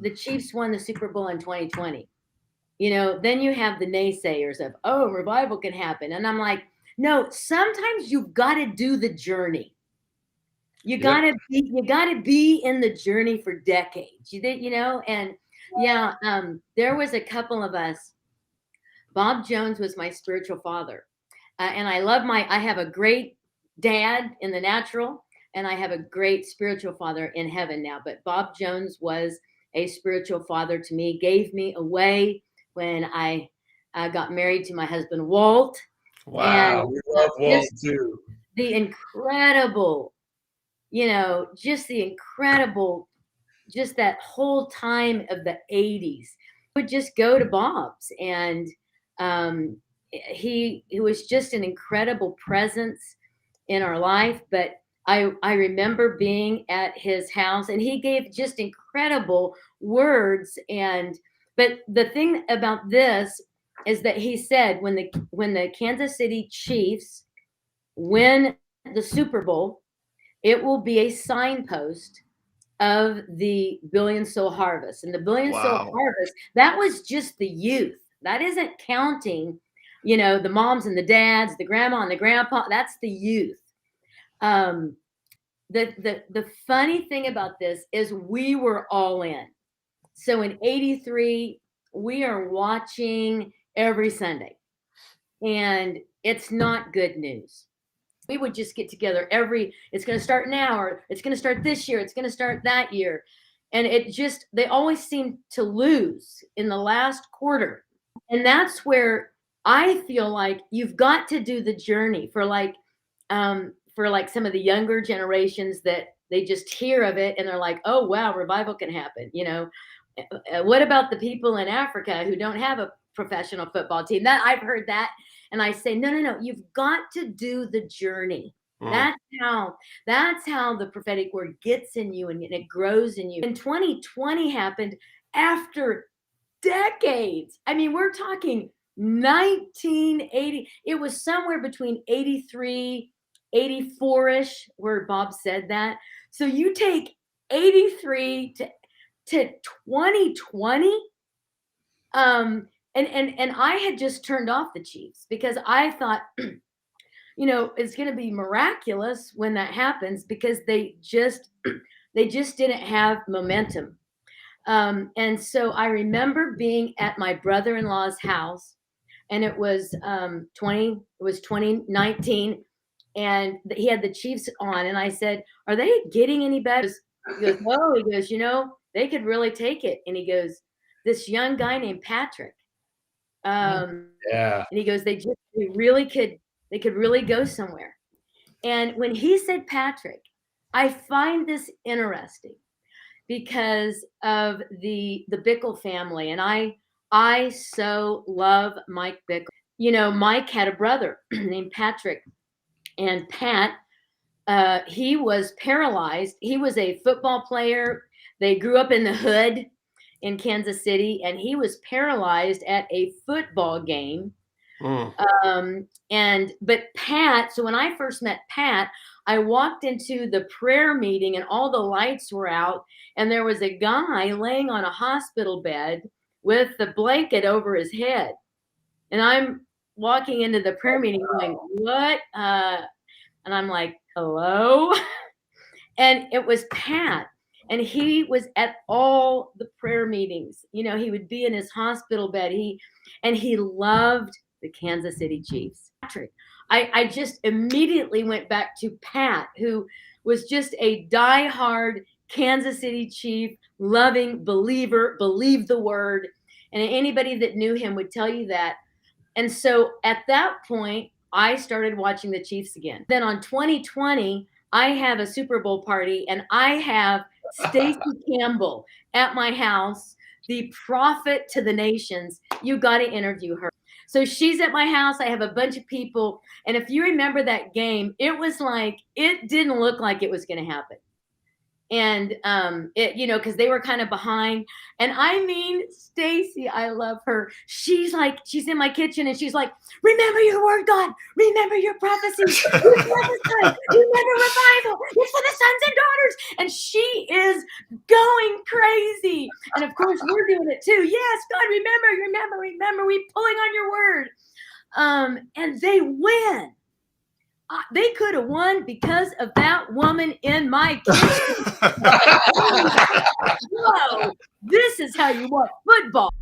the Chiefs won the Super Bowl in 2020. You know, then you have the naysayers of, oh, revival can happen. And I'm like, no, sometimes you've got to do the journey. You gotta be in the journey for decades. You know, and yeah, there was a couple of us. Bob Jones was my spiritual father, and I have a great dad in the natural, and I have a great spiritual father in heaven now. But Bob Jones was a spiritual father to me. Gave me away when I got married to my husband Walt. And Wow, we love Walt just too. the incredible, just the incredible, just that whole time of the 80s. Would just go to Bob's, and he was just an incredible presence in our life. But I remember being at his house, and he gave just incredible words. And but the thing about this is that he said when the Kansas City Chiefs win the Super Bowl, it will be a signpost of the billion soul harvest. And the billion soul Wow. harvest, that was just the youth. That isn't counting, the moms and the dads, the grandma and the grandpa. That's the youth. Um, the funny thing about this is we were all in. So in 83, we are watching every Sunday. And it's not good news. We would just get together it's going to start now, or it's going to start this year, it's going to start that year. And they always seem to lose in the last quarter. And that's where I feel like you've got to do the journey for some of the younger generations, that they just hear of it and they're like, oh, wow, revival can happen. What about the people in Africa who don't have a professional football team? That I've heard that. And I say, no, you've got to do the journey. Mm. That's how the prophetic word gets in you, and it grows in you. And 2020 happened after decades. I mean, we're talking 1980. It was somewhere between 83, 84-ish where Bob said that. So you take 83 to 2020. And I had just turned off the Chiefs because I thought, it's going to be miraculous when that happens, because they just didn't have momentum. And so I remember being at my brother-in-law's house, and it was 2019, and he had the Chiefs on, and I said, "Are they getting any better?" He goes, "No." He goes, "They could really take it." And he goes, "This young guy named Patrick." Yeah. And he goes, they could really go somewhere. And when he said Patrick, I find this interesting because of the Bickle family. And I so love Mike Bickle. Mike had a brother named Patrick, and Pat, he was paralyzed. He was a football player. They grew up in the hood in Kansas City, and he was paralyzed at a football game. But Pat, so when I first met Pat, I walked into the prayer meeting and all the lights were out, and there was a guy laying on a hospital bed with the blanket over his head. And I'm walking into the prayer meeting going, what? And I'm like, hello? And it was Pat. And he was at all the prayer meetings. He would be in his hospital bed. He loved the Kansas City Chiefs. I just immediately went back to Pat, who was just a diehard Kansas City Chief, loving believer, believed the word. And anybody that knew him would tell you that. And so at that point, I started watching the Chiefs again. Then on 2020, I have a Super Bowl party, and I have Stacey Campbell at my house, the prophet to the nations. You got to interview her. So she's at my house. I have a bunch of people. And if you remember that game, it was like, it didn't look like it was going to happen. And because they were kind of behind. And I mean, Stacy, I love her. She's in my kitchen, and she's like, remember your word, God. Remember your prophecy. You prophesied. Remember revival. it's for the sons and daughters. And she is going crazy. And of course, we're doing it too. Yes, God, remember, we pulling on your word. And they win. They could have won because of that woman in my kitchen. Whoa, this is how you want football.